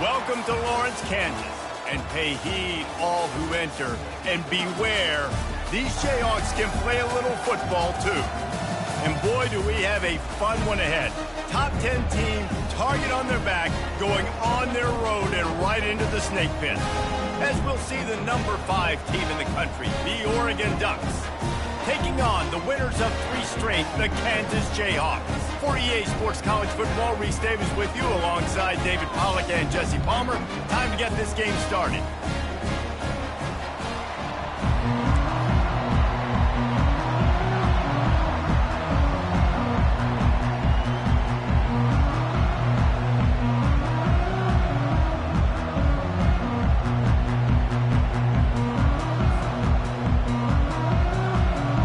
Welcome to Lawrence, Kansas, and pay heed all who enter, and beware, these Jayhawks can play a little football too. And boy, do we have a fun one ahead. Top 10 team, target on their back, going on their road and right into the snake pit. As we'll see the number 5 team in the country, the Oregon Ducks, taking on the winners of 3 straight, the Kansas Jayhawks. For EA Sports College Football, Reese Davis with you alongside David Pollack and Jesse Palmer. Time to get this game started.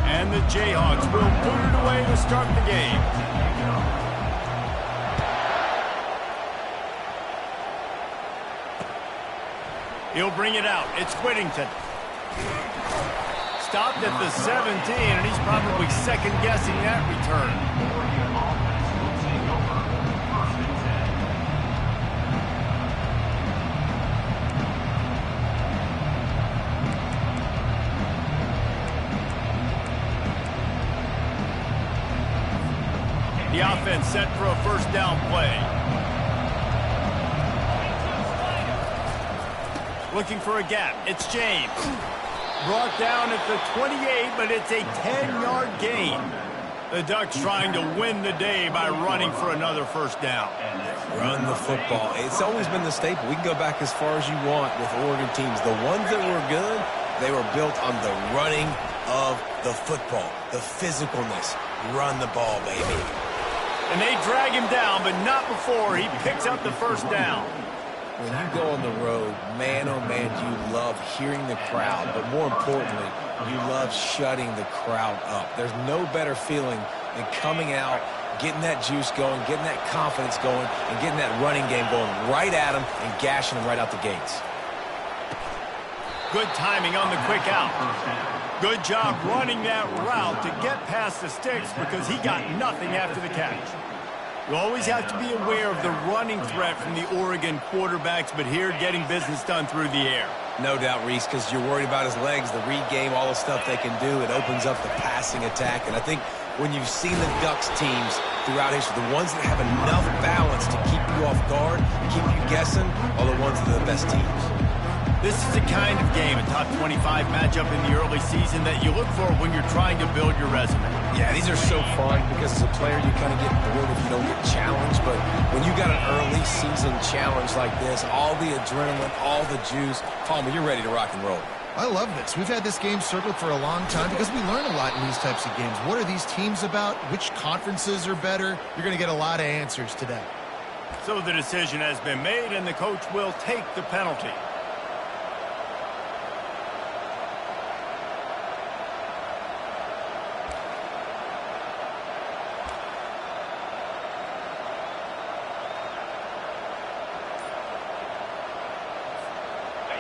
And the Jayhawks will put it away to start the game. He'll bring it out. It's Whittington. Stopped at the 17, and he's probably second-guessing that return. The offense set for a first down play. Looking for a gap. It's James. Brought down at the 28, but it's a 10-yard gain. The Ducks trying to win the day by running for another first down. Run the football. It's always been the staple. We can go back as far as you want with Oregon teams. The ones that were good, they were built on the running of the football, the physicalness. Run the ball, baby. And they drag him down, but not before he picks up the first down. When you go on the road, man, oh man, you love hearing the crowd, but more importantly, you love shutting the crowd up. There's no better feeling than coming out, getting that juice going, getting that confidence going, and getting that running game going right at them and gashing them right out the gates. Good timing on the quick out. Good job running that route to get past the sticks because he got nothing after the catch. You always have to be aware of the running threat from the Oregon quarterbacks, but here getting business done through the air. No doubt, Reese, because you're worried about his legs, the read game, all the stuff they can do. It opens up the passing attack. And I think when you've seen the Ducks teams throughout history, the ones that have enough balance to keep you off guard, keep you guessing, are the ones that are the best teams. This is the kind of game, a top 25 matchup in the early season that you look for when you're trying to build your resume. Yeah, these are so fun because as a player you kind of get bored if you don't get challenged. But when you got an early season challenge like this, all the adrenaline, all the juice, Palmer, you're ready to rock and roll. I love this. We've had this game circled for a long time because we learn a lot in these types of games. What are these teams about? Which conferences are better? You're going to get a lot of answers today. So the decision has been made, and the coach will take the penalty.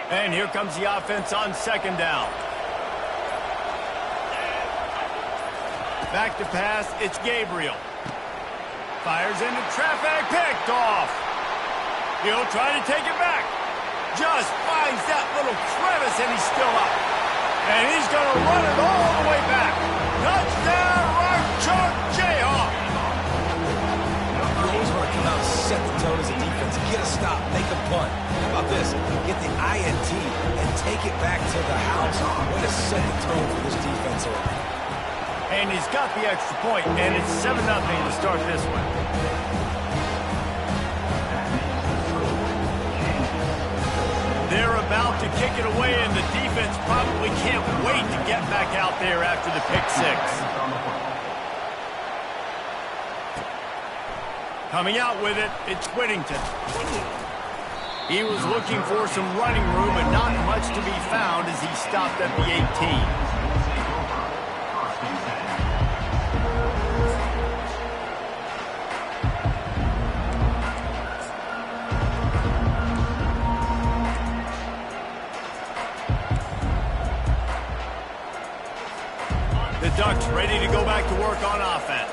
And here comes the offense on second down. Back to pass, it's Gabriel. Fires into traffic, picked off. He'll try to take it back. Just finds that little crevice, and he's still up. And he's going to run it all the way back. Touchdown, Rock Chalk Jayhawk. You always want to come out and set the tone as a defense. Get a stop, make a punt. How about this? Get the INT and take it back to the house. Way to set the tone for this defense early. And he's got the extra point, and it's 7-0 to start this one. They're about to kick it away, and the defense probably can't wait to get back out there after the pick six. Coming out with it, it's Whittington. He was looking for some running room, but not much to be found as he stopped at the 18. The Ducks ready to go back to work on offense.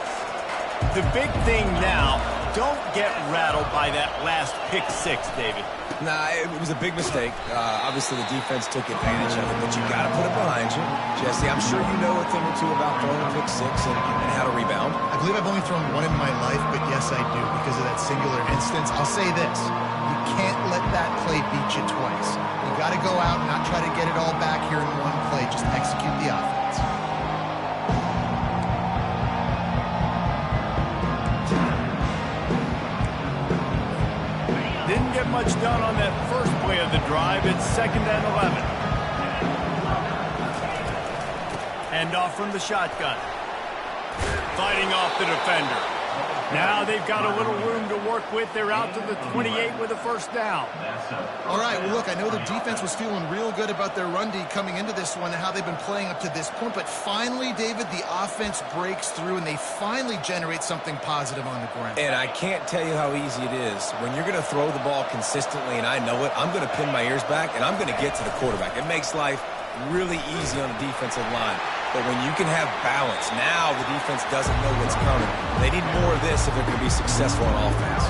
The big thing now, don't get rattled by that last pick six, David. Nah, it was a big mistake. Obviously, the defense took advantage of it, but you got to put it behind you. Jesse, I'm sure you know a thing or two about throwing a pick six and how to rebound. I believe I've only thrown one in my life, but yes, I do, because of that singular instance. I'll say this. You can't let that play beat you twice. You got to go out and not try to get it all back here in one play. Just execute the offense. Didn't get much done on that first play of the drive. It's 2nd and 11. Hand off from the shotgun. Fighting off the defender. Now they've got a little room to work with. They're out to the 28 with a first down. All right, well, look, I know the defense was feeling real good about their run D coming into this one and how they've been playing up to this point, but finally, David, the offense breaks through and they finally generate something positive on the ground. And I can't tell you how easy it is. When you're going to throw the ball consistently, and I know it, I'm going to pin my ears back, and I'm going to get to the quarterback. It makes life really easy on the defensive line. But when you can have balance, now the defense doesn't know what's coming. They need more of this if they're going to be successful on offense.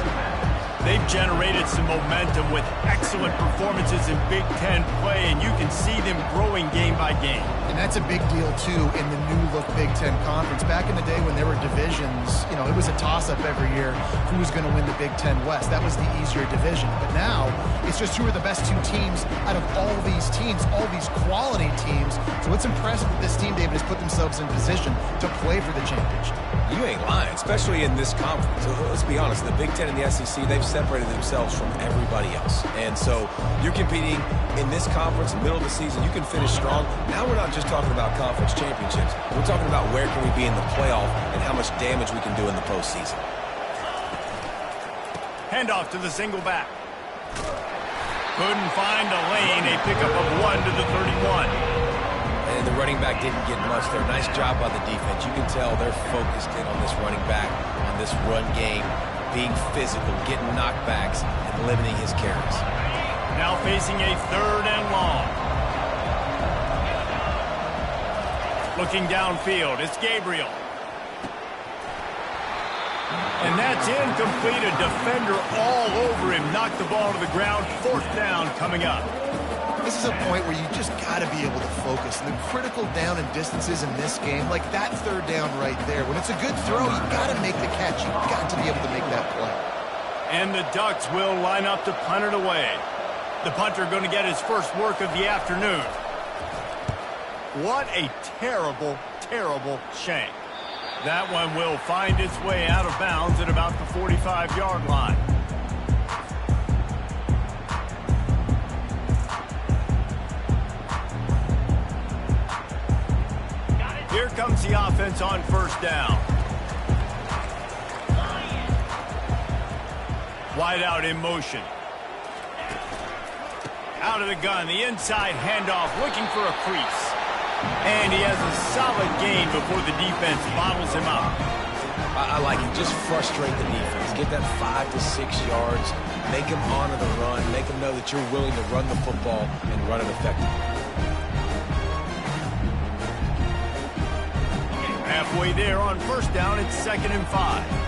They've generated some momentum with excellent performances in Big Ten play, and you can see them growing game by game. And that's a big deal, too, in the new-look Big Ten Conference. Back in the day when there were divisions, it was a toss-up every year who was going to win the Big Ten West. That was the easier division. But now, it's just who are the best two teams out of all these teams, all these quality teams. So it's impressive that this team, David, has put themselves in position to play for the championship. You ain't lying, especially in this conference. So let's be honest, the Big Ten and the SEC, they've separated themselves from everybody else. And so you're competing in this conference, middle of the season, you can finish strong. Now we're not just talking about conference championships. We're talking about where can we be in the playoff and how much damage we can do in the postseason. Handoff to the single back. Couldn't find a lane. A pickup of 1 to the 31. And the running back didn't get much there. Nice job by the defense. You can tell they're focused in on this running back, on this run game, being physical, getting knockbacks, and limiting his carries. Now facing a 3rd and long. Looking downfield, it's Gabriel. And that's incomplete. A defender all over him. Knocked the ball to the ground. 4th down coming up. This is a point where you just got to be able to focus. And the critical down and distances in this game, like that 3rd down right there, when it's a good throw, you got to make the catch. You got to be able to make that play. And the Ducks will line up to punt it away. The punter going to get his first work of the afternoon. What a terrible, terrible shank. That one will find its way out of bounds at about the 45-yard line. Here comes the offense on 1st down. Wide out in motion. Out of the gun, the inside handoff, looking for a crease. And he has a solid gain before the defense bottles him up. I like it. Just frustrate the defense. Get that 5 to 6 yards. Make them honor the run. Make them know that you're willing to run the football and run it effectively. Halfway there on 1st down, it's 2nd and 5.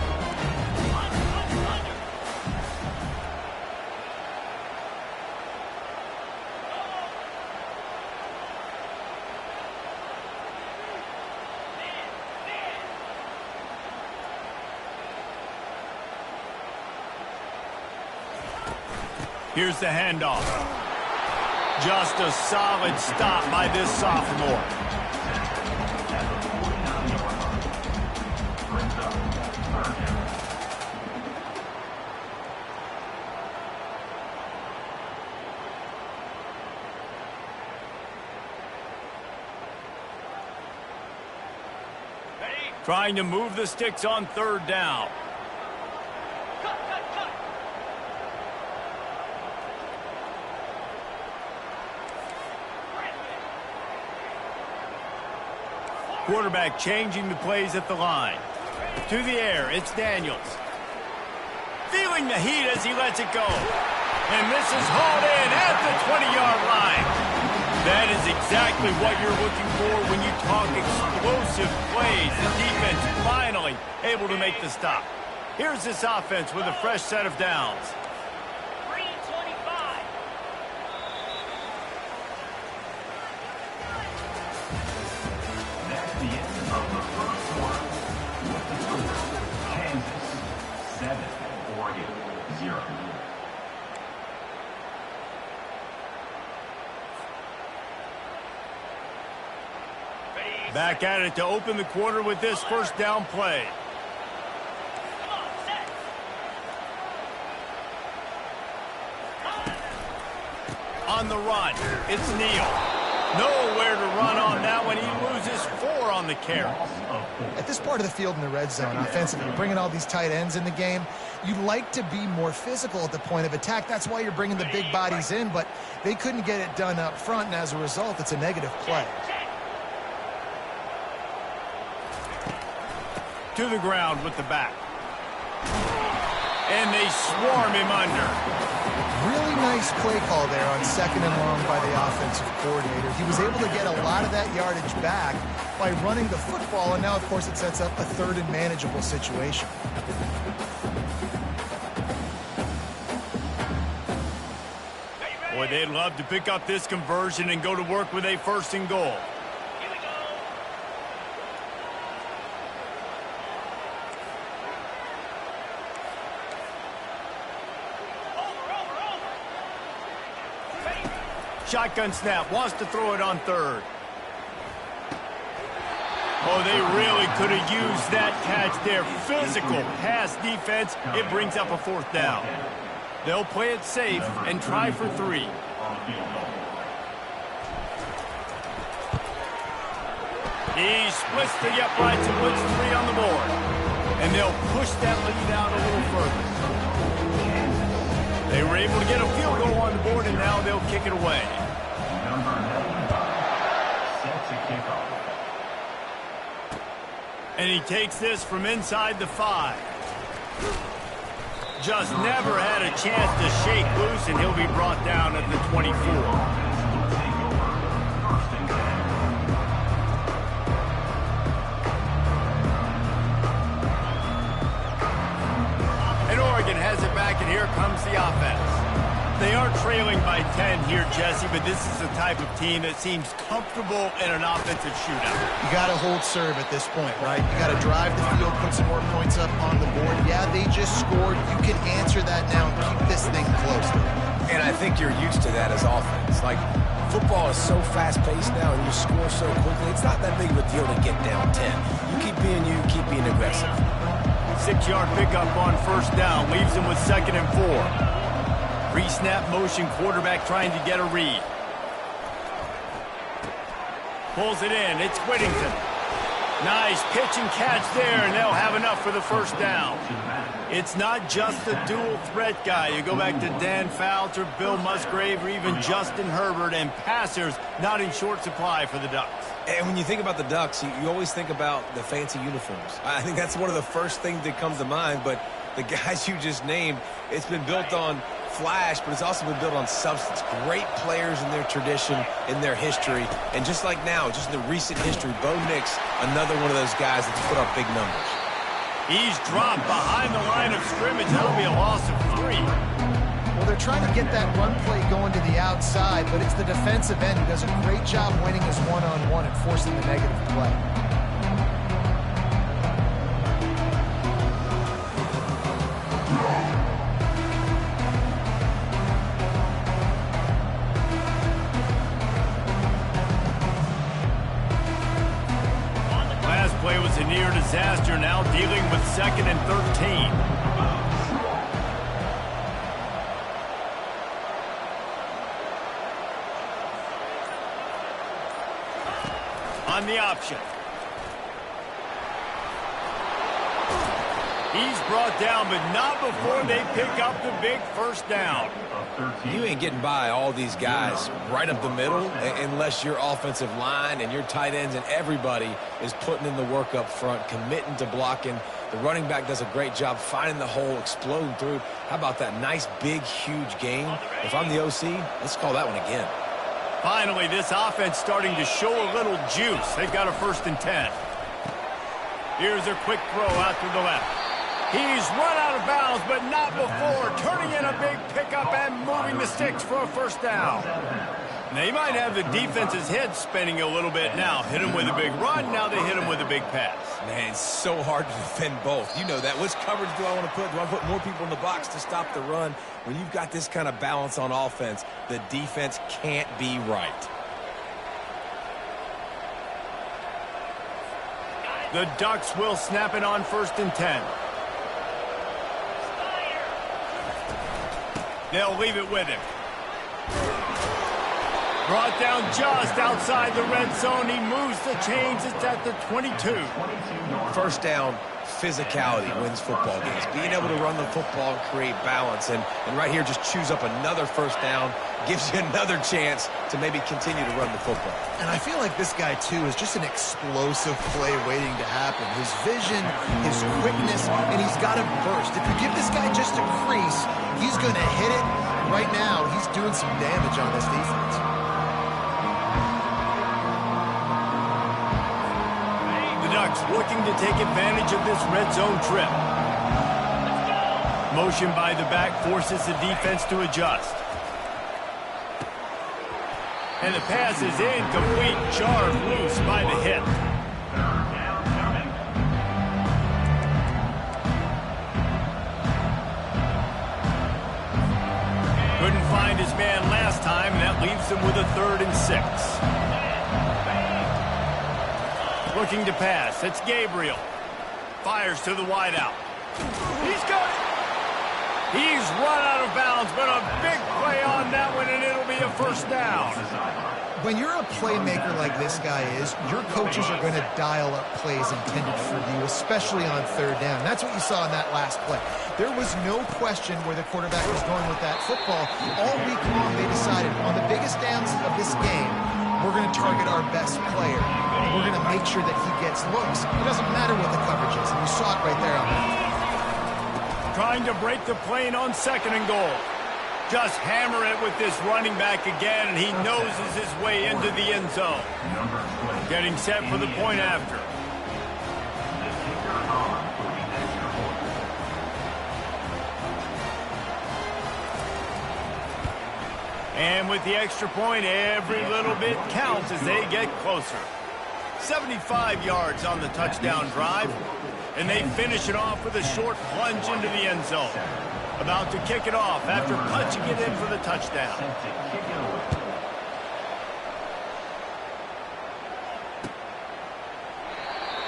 Here's the handoff. Just a solid stop by this sophomore. Trying to move the sticks on 3rd down. Quarterback changing the plays at the line. To the air, it's Daniels. Feeling the heat as he lets it go. And this is hauled in at the 20-yard line. That is exactly what you're looking for when you talk explosive plays. The defense finally able to make the stop. Here's this offense with a fresh set of downs. 3:25. That's the end of the first quarter. With the score, Kansas 7, Oregon 0. Back at it to open the quarter with this first down play. Come on, set. On the run, it's Neal. Nowhere to run on that one. He loses 4 on the carry. At this part of the field in the red zone, offensively, you're bringing all these tight ends in the game. You'd like to be more physical at the point of attack. That's why you're bringing the big bodies in, but they couldn't get it done up front, and as a result, it's a negative play. To the ground with the back. And they swarm him under. Really nice play call there on 2nd and long by the offensive coordinator. He was able to get a lot of that yardage back by running the football, and now, of course, it sets up a 3rd and manageable situation. Boy, they'd love to pick up this conversion and go to work with a 1st and goal. Here we go. Over. Shotgun snap, wants to throw it on 3rd. Oh, they really could have used that catch there. Physical pass defense. It brings up a 4th down. They'll play it safe and try for 3. He splits the uprights and puts 3 on the board. And they'll push that lead out a little further. They were able to get a field goal on the board, and now they'll kick it away. Number 95 set to kick off. And he takes this from inside the 5. Just never had a chance to shake loose, and he'll be brought down at the 24. And Oregon has it back, and here comes the offense. They are trailing by 10 here, Jesse, but this is the type of team that seems comfortable in an offensive shootout. You got to hold serve at this point, right? You got to drive the field, put some more points up on the board. Yeah, they just scored. You can answer that now and keep this thing close. And I think you're used to that as offense. Like, football is so fast-paced now and you score so quickly, it's not that big of a deal to get down 10. You keep being aggressive. 6-yard pickup on 1st down, leaves him with 2nd and 4. Pre-snap motion, quarterback trying to get a read. Pulls it in, it's Whittington. Nice pitch and catch there, and they'll have enough for the 1st down. It's not just the dual threat guy. You go back to Dan Fouts or Bill Musgrave or even Justin Herbert, and passers not in short supply for the Ducks. And when you think about the Ducks, you always think about the fancy uniforms. I think that's one of the first things that comes to mind, but the guys you just named, it's been built on flash, but it's also been built on substance. Great players in their tradition, in their history, and just like now, just in the recent history, Bo Nix, another one of those guys that's put up big numbers. He's dropped behind the line of scrimmage. That'll be a loss of 3. Well, they're trying to get that run play going to the outside, but it's the defensive end who does a great job winning his one-on-one and forcing the negative play. Last play was a near disaster, now dealing with 2nd and 13. On the option. He's brought down, but not before they pick up the big 1st down. You ain't getting by all these guys right up the middle unless your offensive line and your tight ends and everybody is putting in the work up front, committing to blocking. The running back does a great job finding the hole, exploding through. How about that nice, big, huge game? If I'm the OC, let's call that one again. Finally, this offense starting to show a little juice. They've got a 1st and 10. Here's a quick throw out to the left. He's run out of bounds, but not before turning in a big pickup and moving the sticks for a first down. They might have the defense's head spinning a little bit now. Hit him with a big run, now they hit him with a big pass. Man, it's so hard to defend both. You know that. Which coverage do I want to put? Do I put more people in the box to stop the run? When you've got this kind of balance on offense, the defense can't be right. The Ducks will snap it on 1st and 10. They'll leave it with him. Brought down just outside the red zone. He moves the chains. It's at the 22. First down, physicality wins football games. Being able to run the football and create balance. And right here, just choose up another first down. Gives you another chance to maybe continue to run the football. And I feel like this guy, too, is just an explosive play waiting to happen. His vision, his quickness, and he's got a burst. If you give this guy just a crease, he's going to hit it. Right now, he's doing some damage on this defense. The Ducks looking to take advantage of this red zone trip. Motion by the back forces the defense to adjust. And the pass is incomplete, jarred loose by the hip. Couldn't find his man last time, and that leaves him with a 3rd and 6. Looking to pass, it's Gabriel. Fires to the wideout. He's got it! He's run out of bounds, but a big play on that one, and it'll be a first down. When you're a playmaker like this guy is, your coaches are going to dial up plays intended for you, especially on 3rd down. That's what you saw in that last play. There was no question where the quarterback was going with that football. All week long, they decided on the biggest downs of this game, we're going to target our best player. We're going to make sure that he gets looks. It doesn't matter what the coverage is, and you saw it right there on that. Trying to break the plane on 2nd and goal. Just hammer it with this running back again, and he noses his way into the end zone. Getting set for the point after. And with the extra point, every little bit counts as they get closer. 75 yards on the touchdown drive. And they finish it off with a short plunge into the end zone. About to kick it off after punching it in for the touchdown.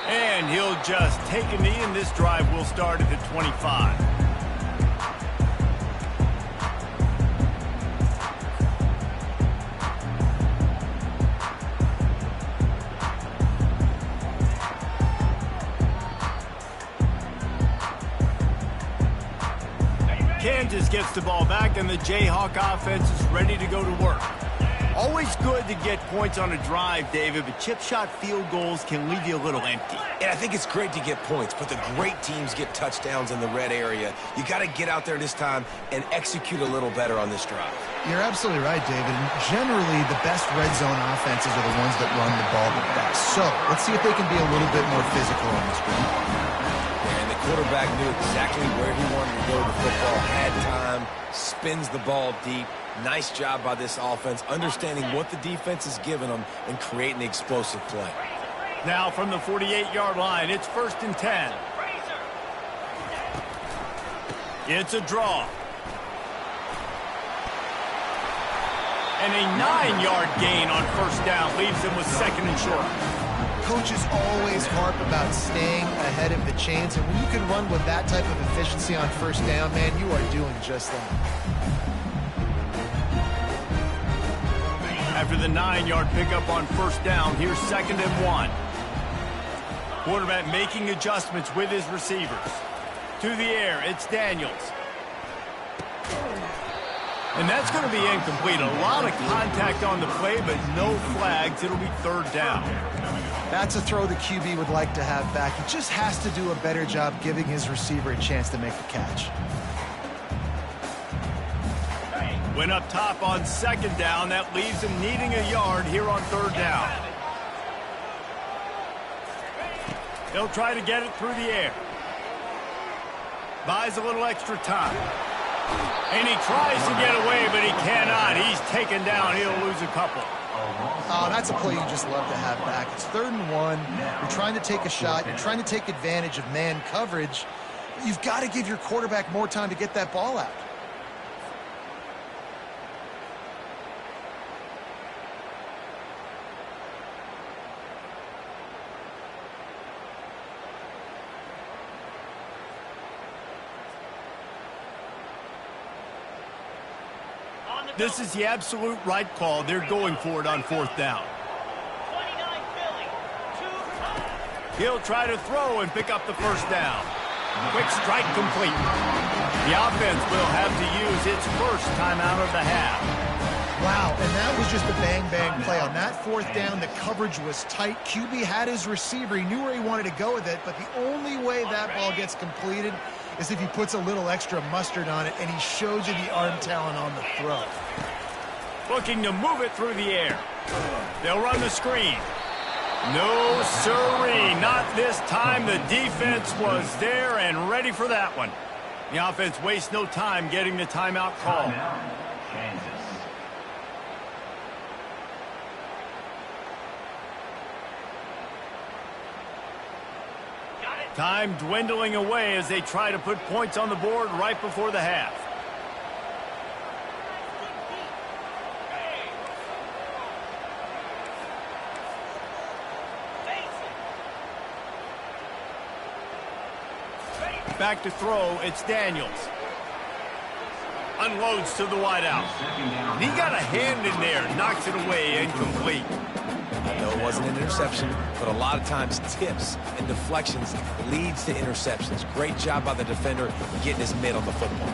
And he'll just take a knee, and this drive will start at the 25. Kansas gets the ball back, and the Jayhawk offense is ready to go to work. Always good to get points on a drive, David, but chip shot field goals can leave you a little empty. And I think it's great to get points, but the great teams get touchdowns in the red area. You got to get out there this time and execute a little better on this drive. You're absolutely right, David. And generally, the best red zone offenses are the ones that run the ball the best. So let's see if they can be a little bit more physical on this drive. Quarterback knew exactly where he wanted to go with the football, had time, spins the ball deep. Nice job by this offense, understanding what the defense is giving them and creating the explosive play. Now from the 48-yard line, it's 1st and 10. It's a draw. And a 9-yard gain on 1st down leaves him with 2nd and short. Coaches always harp about staying ahead of the chains, and when you can run with that type of efficiency on 1st down, man, you are doing just that. After the 9-yard pickup on 1st down, here's 2nd and 1. Quarterback making adjustments with his receivers. To the air, it's Daniels. And that's going to be incomplete. A lot of contact on the play, but no flags. It'll be 3rd down. That's a throw the QB would like to have back. He just has to do a better job giving his receiver a chance to make the catch. Went up top on 2nd down. That leaves him needing a yard here on 3rd down. They'll try to get it through the air. Buys a little extra time. And he tries to get away, but he cannot. He's taken down. He'll lose a couple. Oh, that's a play you just love to have back. It's 3rd and 1. You're trying to take a shot. You're trying to take advantage of man coverage. You've got to give your quarterback more time to get that ball out. This is the absolute right call. They're going for it on 4th down. 29 Philly. 2 He'll try to throw and pick up the 1st down. Quick strike complete. The offense will have to use its first timeout of the half. Wow, and that was just a bang-bang play. On that 4th down, the coverage was tight. QB had his receiver. He knew where he wanted to go with it, but the only way that ball gets completed is if he puts a little extra mustard on it, and he shows you the arm talent on the throw. Looking to move it through the air. They'll run the screen. No siree, not this time. The defense was there and ready for that one. The offense wastes no time getting the timeout call. Kansas. Got it. Time dwindling away as they try to put points on the board right before the half. Back to throw, it's Daniels. Unloads to the wideout. He got a hand in there, knocks it away, incomplete. I know it wasn't an interception, but a lot of times tips and deflections leads to interceptions. Great job by the defender getting his mitt on the football.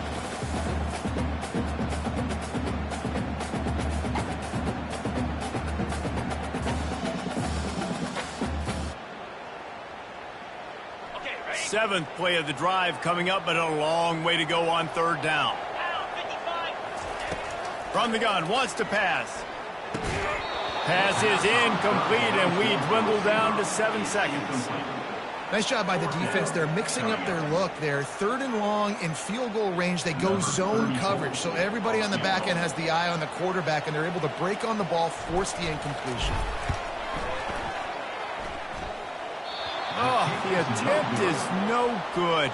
Okay, ready? 7th play of the drive coming up, but a long way to go on 3rd down. Down 55. From the gun, wants to pass. Pass is incomplete, and we dwindle down to 7 seconds. Nice job by the defense. They're mixing up their look. They're 3rd and long in field goal range. They go zone coverage, so everybody on the back end has the eye on the quarterback, and they're able to break on the ball, force the incompletion. Oh, the attempt is no good.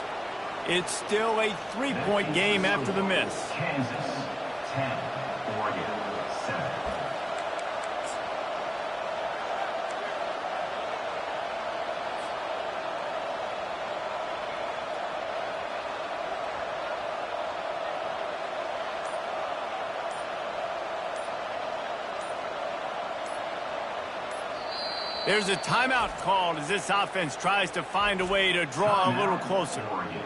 It's still a 3-point game after the miss. Kansas 10, Oregon 7. There's a timeout called as this offense tries to find a way to draw a little closer. Oregon.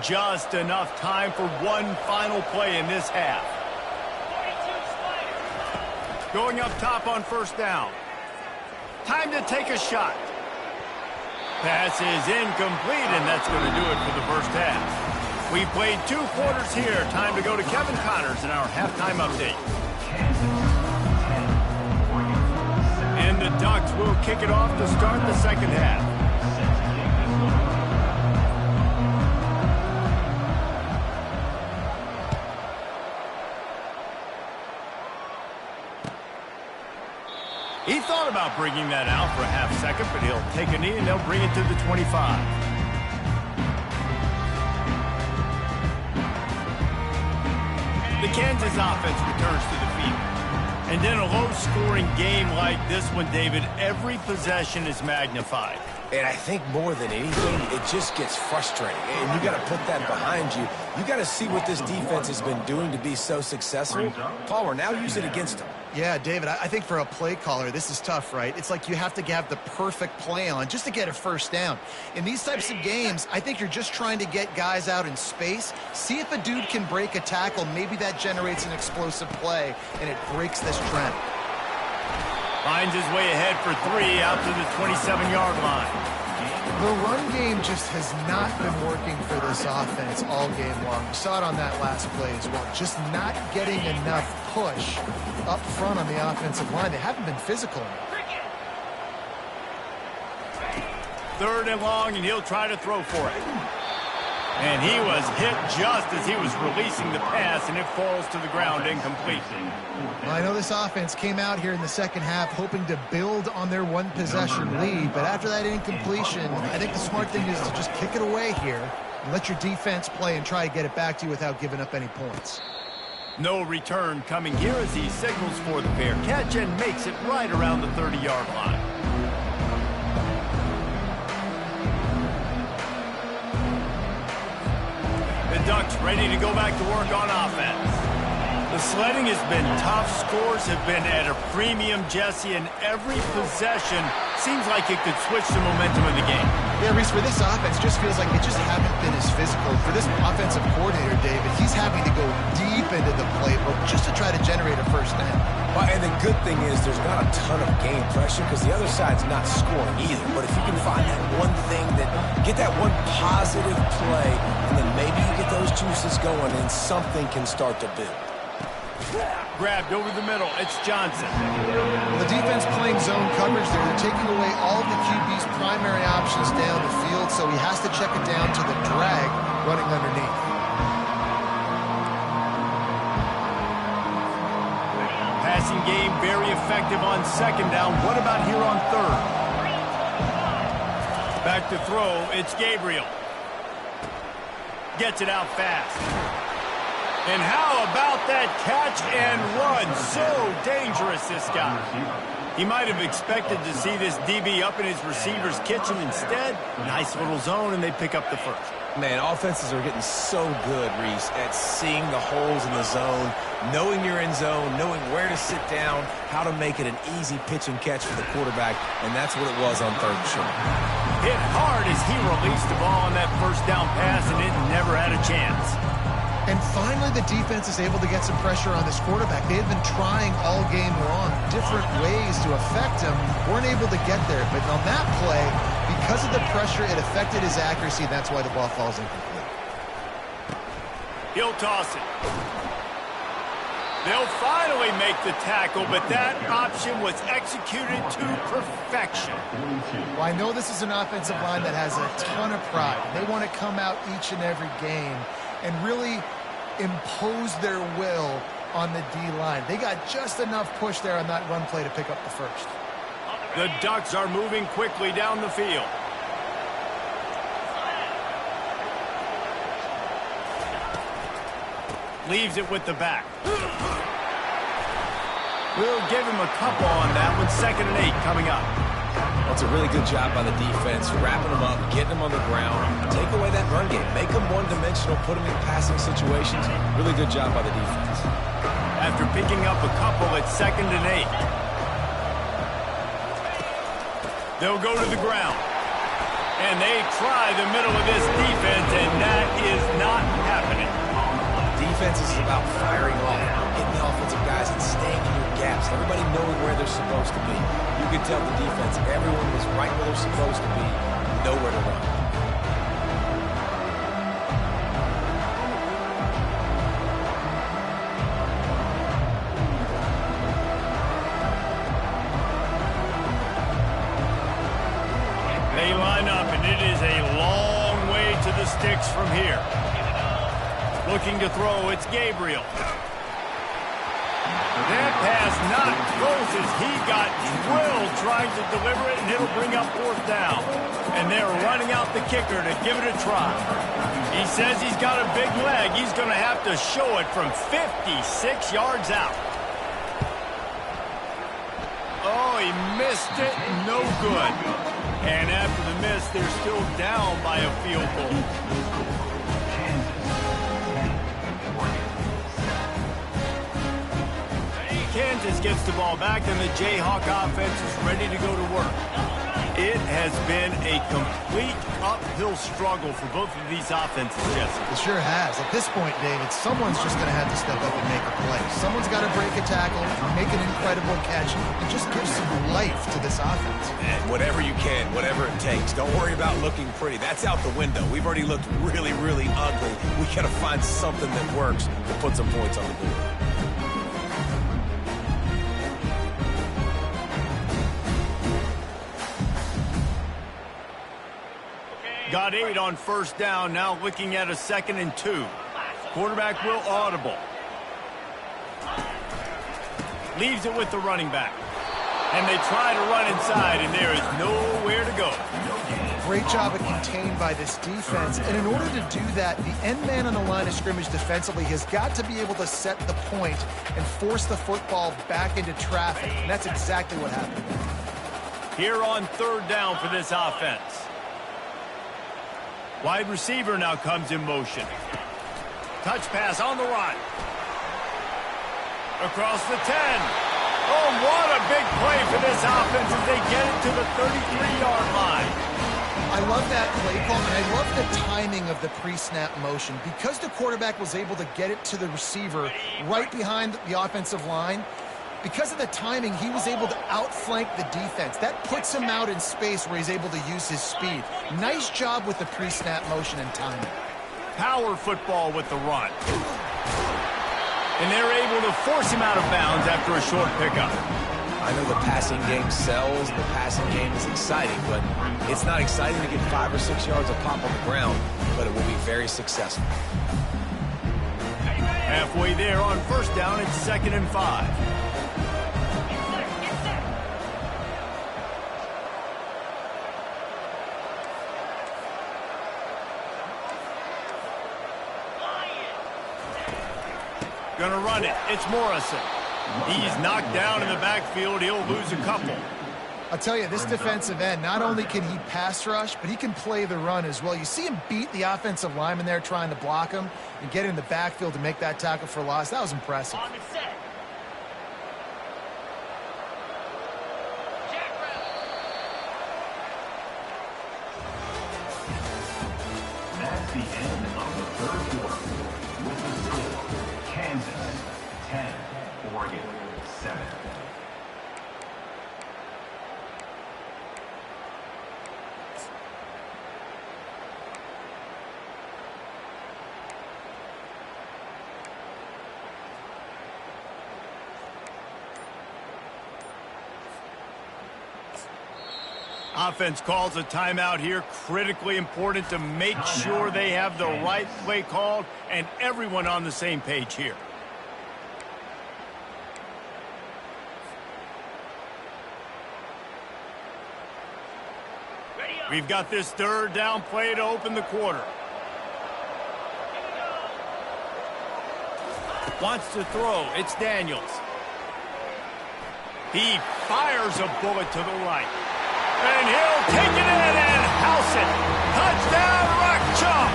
Just enough time for one final play in this half. 42 Spider. Going up top on 1st down. Time to take a shot. Pass is incomplete, and that's going to do it for the 1st half. We played 2 quarters here. Time to go to Kevin Connors in our halftime update. And the Ducks will kick it off to start the 2nd half. He thought about bringing that out for a half second, but he'll take a knee and they'll bring it to the 25. The Kansas offense returns to the field. And in a low-scoring game like this one, David, every possession is magnified. And I think more than anything, it just gets frustrating. And you got to put that behind you. You got to see what this defense has been doing to be so successful. Paul, we're now using it against them. Yeah, David, I think for a play caller, this is tough, right? It's like you have to have the perfect play on just to get a 1st down. In these types of games, I think you're just trying to get guys out in space, see if a dude can break a tackle. Maybe that generates an explosive play, and it breaks this trend. Finds his way ahead for 3 out to the 27-yard line. The run game just has not been working for this offense all game long. We saw it on that last play as well. Just not getting enough push up front on the offensive line. They haven't been physical enough. 3rd and long, and he'll try to throw for it. And he was hit just as he was releasing the pass, and it falls to the ground incomplete. Well, I know this offense came out here in the second half hoping to build on their one-possession lead, but after that incompletion, I think the smart thing is to just kick it away here and let your defense play and try to get it back to you without giving up any points. No return coming here as he signals for the fair catch and makes it right around the 30-yard line. The Ducks ready to go back to work on offense. The sledding has been tough. Scores have been at a premium, Jesse, and every possession seems like it could switch the momentum of the game. Yeah, Reese, for this offense, just feels like they just haven't been as physical. For this offensive coordinator, David, he's having to go deep into the playbook just to try to generate a first down. Well, and the good thing is there's not a ton of game pressure because the other side's not scoring either. But if you can find that one thing, get that one positive play, and then maybe you get those juices going and something can start to build. Grabbed over the middle. It's Johnson. Well, the defense playing zone coverage there. They're taking away all of the QB's primary options down the field, so he has to check it down to the drag running underneath. Passing game very effective on 2nd down. What about here on 3rd? Back to throw. It's Gabriel. Gets it out fast. And how about that catch and run? So dangerous, this guy. He might have expected to see this DB up in his receiver's kitchen. Instead, nice little zone, and they pick up the first. Man, offenses are getting so good, Reese, at seeing the holes in the zone, knowing you're in zone, knowing where to sit down, how to make it an easy pitch and catch for the quarterback, and that's what it was on 3rd and short. Hit hard as he released the ball on that first down pass, and it never had a chance. And finally, the defense is able to get some pressure on this quarterback. They had been trying all game long different ways to affect him, weren't able to get there. But on that play, because of the pressure, it affected his accuracy, and that's why the ball falls incomplete. He'll toss it. They'll finally make the tackle, but that option was executed to perfection. Well, I know this is an offensive line that has a ton of pride. They want to come out each and every game and really impose their will on the D-line. They got just enough push there on that run play to pick up the first. The Ducks are moving quickly down the field. Leaves it with the back. We'll give him a couple on that one. 2nd and 8 coming up. That's a really good job by the defense, wrapping them up, getting them on the ground, take away that run game, make them one-dimensional, put them in passing situations. Really good job by the defense. After picking up a couple, it's 2nd and 8. They'll go to the ground. And they try the middle of this defense, and that is not happening. Defense is about firing off, getting the offensive guys and staying in your gaps, everybody knowing where they're supposed to be. You could tell the defense, everyone was right where they're supposed to be, nowhere to run. They line up, and it is a long way to the sticks from here. Looking to throw, it's Gabriel. That pass not close as he got drilled trying to deliver it, and it'll bring up 4th down. And they're running out the kicker to give it a try. He says he's got a big leg. He's going to have to show it from 56 yards out. Oh, he missed it. No good. And after the miss, they're still down by a field goal. Kansas gets the ball back, and the Jayhawk offense is ready to go to work. It has been a complete uphill struggle for both of these offenses, Jesse. It sure has. At this point, David, someone's just going to have to step up and make a play. Someone's got to break a tackle, make an incredible catch, and just give some life to this offense. And whatever you can, whatever it takes. Don't worry about looking pretty. That's out the window. We've already looked really, really ugly. We got to find something that works to put some points on the board. Got 8 on first down, now looking at a 2nd and 2. Quarterback will audible. Leaves it with the running back. And they try to run inside, and there is nowhere to go. Great job of contained by this defense. And in order to do that, the end man on the line of scrimmage defensively has got to be able to set the point and force the football back into traffic. And that's exactly what happened. Here on 3rd down for this offense. Wide receiver now comes in motion. Touch pass on the run. Across the 10. Oh, what a big play for this offense as they get it to the 33-yard line. I love that play call, and I love the timing of the pre-snap motion. Because the quarterback was able to get it to the receiver right behind the offensive line, because of the timing, he was able to outflank the defense. That puts him out in space where he's able to use his speed. Nice job with the pre-snap motion and timing. Power football with the run. And they're able to force him out of bounds after a short pickup. I know the passing game sells, the passing game is exciting, but it's not exciting to get 5 or 6 yards of pop on the ground, but it will be very successful. Halfway there on first down, it's 2nd and 5. Gonna run it. It's Morrison. He's knocked down in the backfield. He'll lose a couple. I'll tell you, this defensive end, not only can he pass rush, but he can play the run as well. You see him beat the offensive lineman there trying to block him and get in the backfield to make that tackle for loss. That was impressive. On the set. Jack That's the end of the 3rd quarter. With the score, Kansas 10, Oregon 7. Offense calls a timeout here. Critically important to make sure they have the right play called and everyone on the same page here. We've got this 3rd down play to open the quarter. Wants to throw. It's Daniels. He fires a bullet to the right. And he'll take it in and house it. Touchdown, Rock Chalk.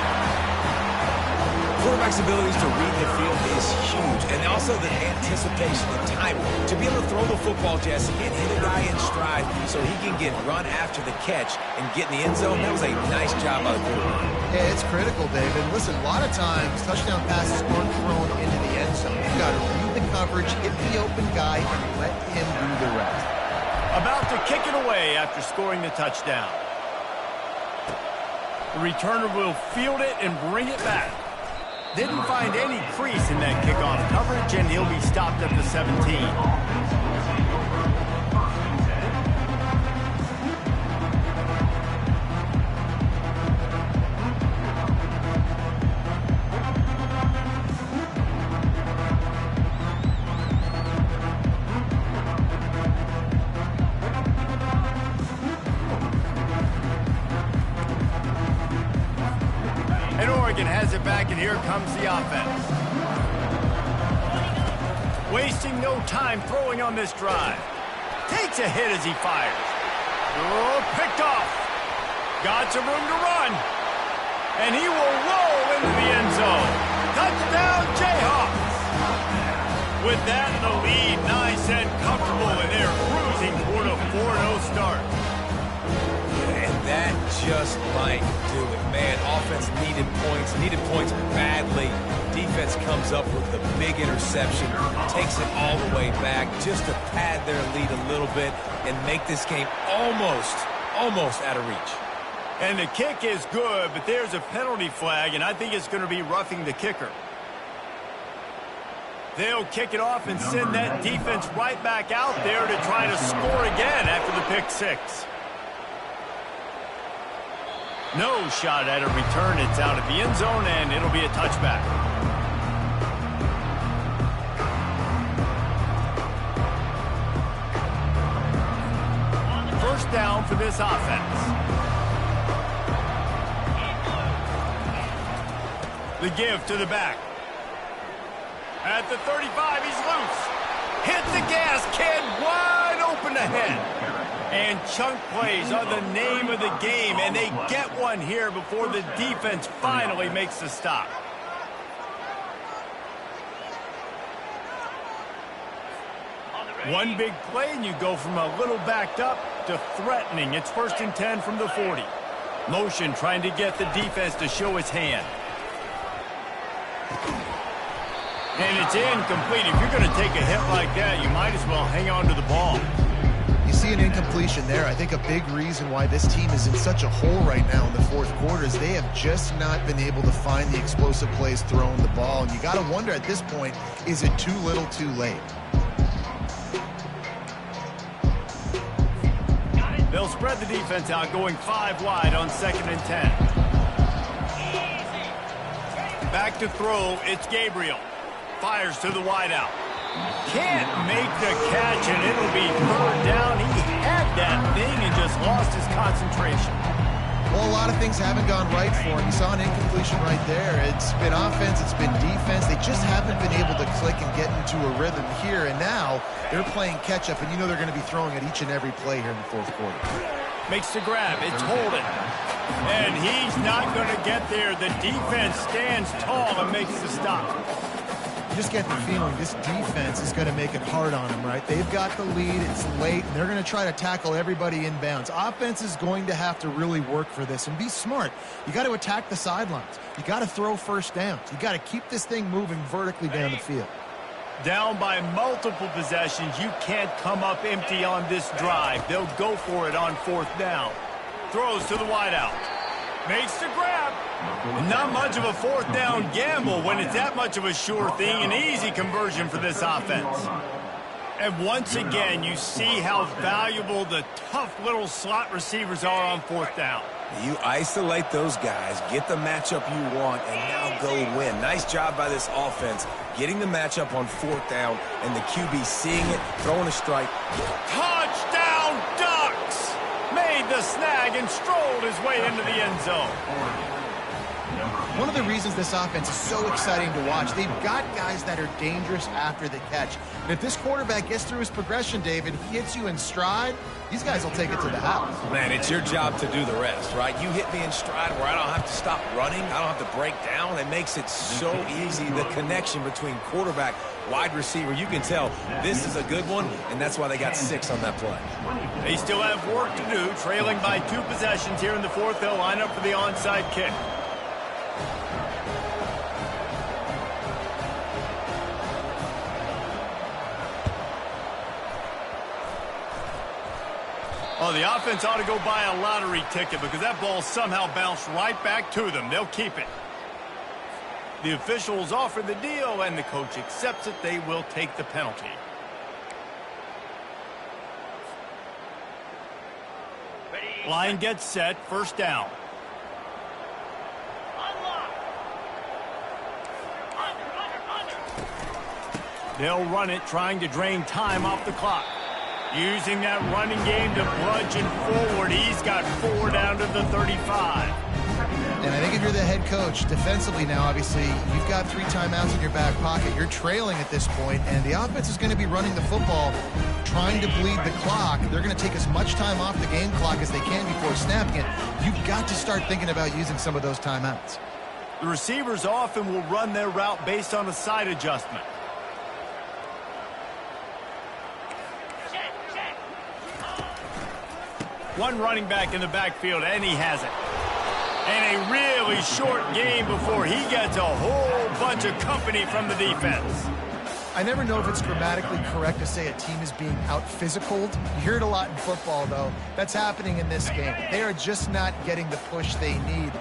Quarterback's abilities to read the field is huge, and also the anticipation, the timing. To be able to throw the football, Jesse, and hit a guy in stride so he can get run after the catch and get in the end zone, that was a nice job by the quarterback. Yeah, it's critical, David. Listen, a lot of times, touchdown passes aren't thrown into the end zone. You've got to read the coverage, hit the open guy, and let him do the rest. About to kick it away after scoring the touchdown. The returner will field it and bring it back. Didn't find any crease in that kickoff coverage, and he'll be stopped at the 17. Has it back, and here comes the offense. Wasting no time throwing on this drive. Takes a hit as he fires. Oh, picked off. Got some room to run. And he will roll into the end zone. Touchdown, Jayhawks. With that, the lead nice and comfortable, and they're cruising toward a 4-0 start. just might do it. Man, offense needed points badly. Defense comes up with the big interception, takes it all the way back just to pad their lead a little bit and make this game almost out of reach. And the kick is good, but there's a penalty flag, and I think it's going to be roughing the kicker. They'll kick it off and send that defense right back out there to try to score again after the pick six. No shot at a return. It's out of the end zone, and it'll be a touchback. First down for this offense. The give to the back. At the 35, he's loose. Hit the gas, kid, wide open ahead. And chunk plays are the name of the game, and they get one here before the defense finally makes the stop. One big play, and you go from a little backed up to threatening. It's 1st and 10 from the 40. Motion trying to get the defense to show his hand. And it's incomplete. If you're going to take a hit like that, you might as well hang on to the ball. You see an incompletion there. I think a big reason why this team is in such a hole right now in the fourth quarter is they have just not been able to find the explosive plays throwing the ball. And you got to wonder at this point, is it too little too late? They'll spread the defense out, going 5 wide on 2nd and 10. Back to throw, it's Gabriel. Fires to the wideout. Can't make the catch, and it'll be 3rd down. He had that thing and just lost his concentration. Well, a lot of things haven't gone right for him. You saw an incompletion right there. It's been offense, it's been defense. They just haven't been able to click and get into a rhythm here, and now they're playing catch-up, and you know they're going to be throwing at each and every play here in the fourth quarter. Makes the grab. It's Holden. And he's not going to get there. The defense stands tall and makes the stop. You just get the feeling this defense is going to make it hard on them, right? They've got the lead. It's late, and they're going to try to tackle everybody inbounds. Offense is going to have to really work for this and be smart. You got to attack the sidelines. You got to throw first downs. You got to keep this thing moving vertically down the field. Down by multiple possessions, you can't come up empty on this drive. They'll go for it on 4th down. Throws to the wideout. Makes the grab. Not much of a 4th down gamble when it's that much of a sure thing. An easy conversion for this offense. And once again, you see how valuable the tough little slot receivers are on 4th down. You isolate those guys, get the matchup you want, and now go win. Nice job by this offense, getting the matchup on 4th down, and the QB seeing it, throwing a strike. Touchdown, Ducks! Made the snag and strolled his way into the end zone. One of the reasons this offense is so exciting to watch, they've got guys that are dangerous after the catch. And if this quarterback gets through his progression, David, he hits you in stride, these guys will take it to the house. Man, it's your job to do the rest, right? You hit me in stride where I don't have to stop running. I don't have to break down. It makes it so easy, the connection between quarterback, wide receiver. You can tell this is a good one, and that's why they got 6 on that play. They still have work to do, trailing by 2 possessions here in the 4th. They'll line up for the onside kick. Oh, the offense ought to go buy a lottery ticket because that ball somehow bounced right back to them. They'll keep it. The officials offer the deal, and the coach accepts it. They will take the penalty. Line gets set. 1st down. They'll run it, trying to drain time off the clock. Using that running game to bludgeon forward. He's got 4 down to the 35. And I think if you're the head coach, defensively now, obviously, you've got 3 timeouts in your back pocket. You're trailing at this point, and the offense is going to be running the football, trying to bleed the clock. They're going to take as much time off the game clock as they can before snapping it. You've got to start thinking about using some of those timeouts. The receivers often will run their route based on a side adjustment. One running back in the backfield, and he has it. And a really short game before he gets a whole bunch of company from the defense. I never know if it's grammatically correct to say a team is being out-physicaled. You hear it a lot in football, though. That's happening in this game. They are just not getting the push they need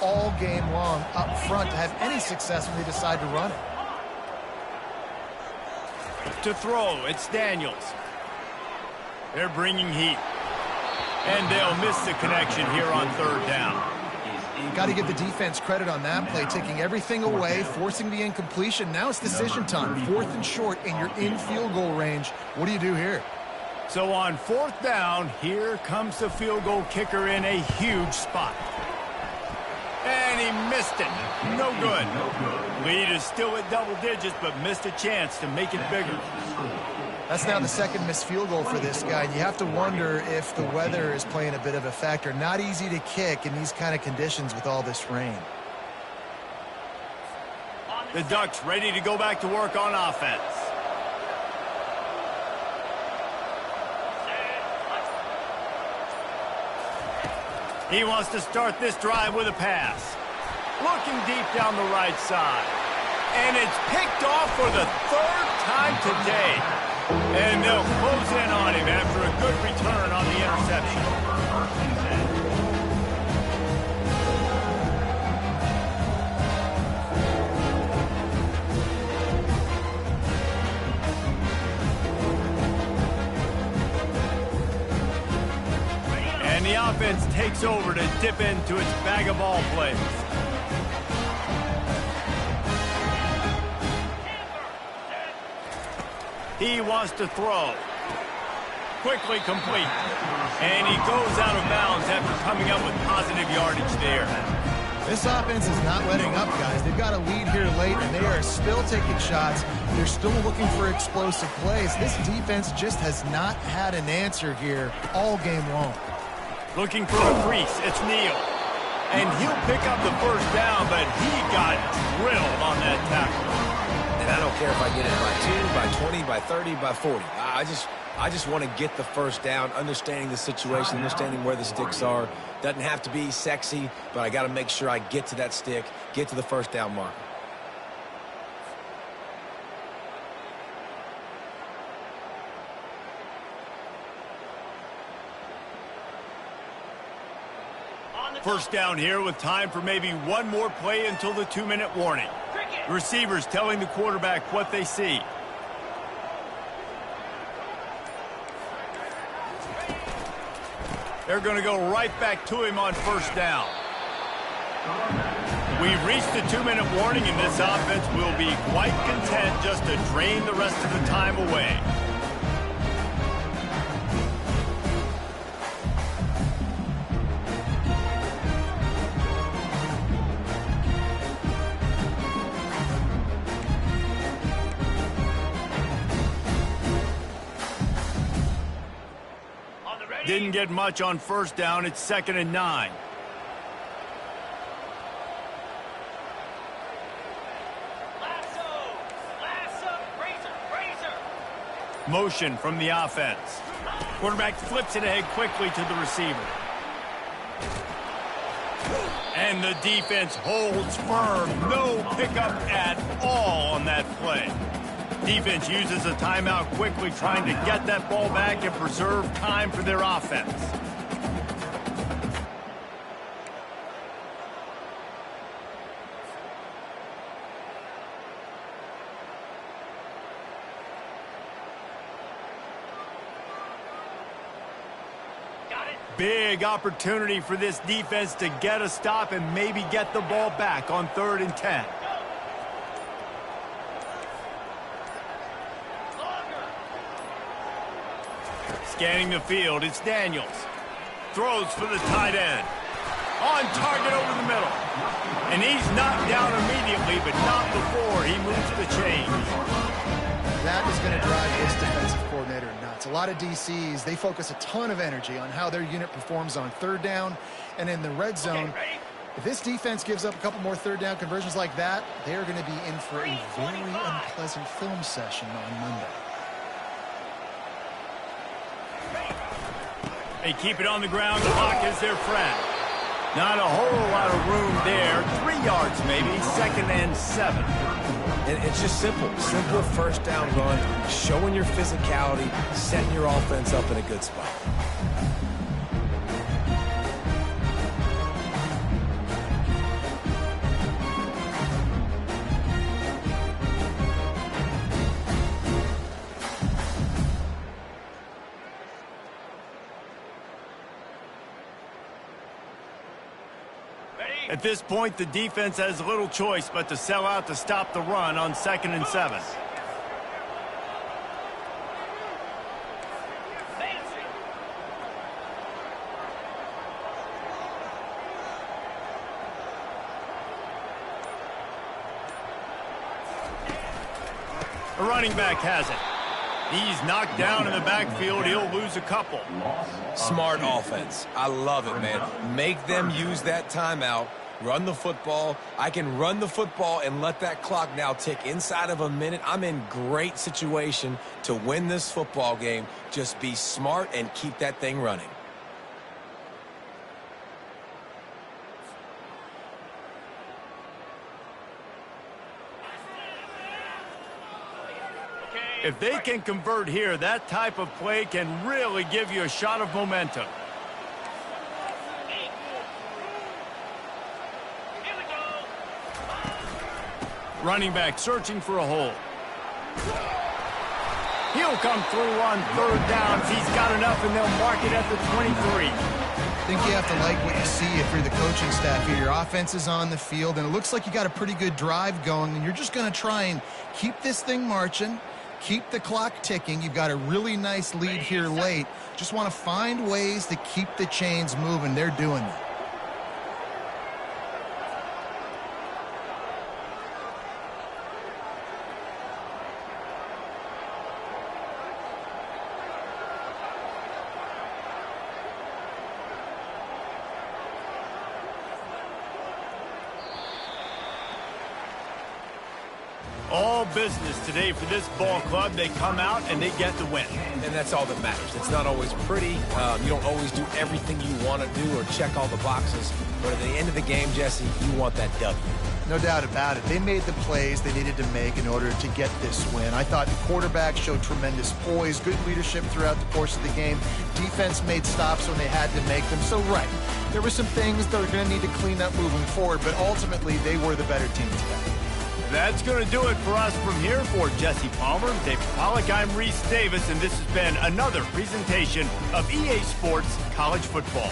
all game long up front to have any success when they decide to run it. To throw, it's Daniels. They're bringing heat. And they'll miss the connection here on third down. Got to give the defense credit on that play, taking everything away, forcing the incompletion. Now it's decision time. 4th and short, and you're in field goal range. What do you do here? So on 4th down, here comes the field goal kicker in a huge spot. And he missed it. No good. Lead is still at double digits, but missed a chance to make it bigger. That's now the second missed field goal for this guy. You have to wonder if the weather is playing a bit of a factor. Not easy to kick in these kind of conditions with all this rain. The Ducks ready to go back to work on offense. He wants to start this drive with a pass. Looking deep down the right side. And it's picked off for the 3rd time today. And they'll close in on him after a good return on the interception. And the offense takes over to dip into its bag of ball plays. He wants to throw. Quickly complete. And he goes out of bounds after coming up with positive yardage there. This offense is not letting up, guys. They've got a lead here late, and they are still taking shots. They're still looking for explosive plays. This defense just has not had an answer here all game long. Looking for a crease. It's Neal. And he'll pick up the first down, but he got drilled on that tackle. And I don't care if I get it by 2, by 20, by 30, by 40. I just want to get the first down, understanding the situation, understanding where the sticks are. Doesn't have to be sexy, but I got to make sure I get to that stick, get to the first down marker. First down here with time for maybe one more play until the 2-minute warning. The receivers telling the quarterback what they see. They're going to go right back to him on first down. We've reached the 2-minute warning, and this offense will be quite content just to drain the rest of the time away. Didn't get much on first down. It's 2nd and 9. Motion from the offense. Quarterback flips it ahead quickly to the receiver. And the defense holds firm. No pickup at all on that play. Defense uses a timeout quickly, trying to get that ball back and preserve time for their offense. Big opportunity for this defense to get a stop and maybe get the ball back on 3rd and 10. Scanning the field, it's Daniels. Throws for the tight end. On target over the middle. And he's knocked down immediately, but not before he moves the chain. That is going to drive this defensive coordinator nuts. A lot of DCs, they focus a ton of energy on how their unit performs on 3rd down and in the red zone. If this defense gives up a couple more 3rd down conversions like that, they're going to be in for a very unpleasant film session on Monday. They keep it on the ground. Clock is their friend. Not a whole lot of room there. 3 yards maybe. 2nd and 7. And it's just simple. Simple first down run, showing your physicality, setting your offense up in a good spot. At this point, the defense has little choice but to sell out to stop the run on 2nd and 7. The running back has it. He's knocked down in the backfield. He'll lose a couple. Smart offense. I love it, man. Make them use that timeout. Run the football. I can run the football and let that clock now tick inside of a minute. I'm in great situation to win this football game. Just be smart and keep that thing running. If they can convert here, that type of play can really give you a shot of momentum. Running back searching for a hole. He'll come through on 3rd downs. He's got enough, and they'll mark it at the 23. I think you have to like what you see if you're the coaching staff here. Your offense is on the field, and it looks like you got a pretty good drive going, and you're just going to try and keep this thing marching, keep the clock ticking. You've got a really nice lead here late. Just want to find ways to keep the chains moving. They're doing that. All business today for this ball club. They come out and they get the win. And that's all that matters. It's not always pretty. You don't always do everything you want to do or check all the boxes. But at the end of the game, Jesse, you want that W. No doubt about it. They made the plays they needed to make in order to get this win. I thought the quarterback showed tremendous poise, good leadership throughout the course of the game. Defense made stops when they had to make them. So, right, there were some things they're going to need to clean up moving forward, but ultimately they were the better team today. That's going to do it for us from here. For Jesse Palmer, David Pollack, I'm Reese Davis, and this has been another presentation of EA Sports College Football.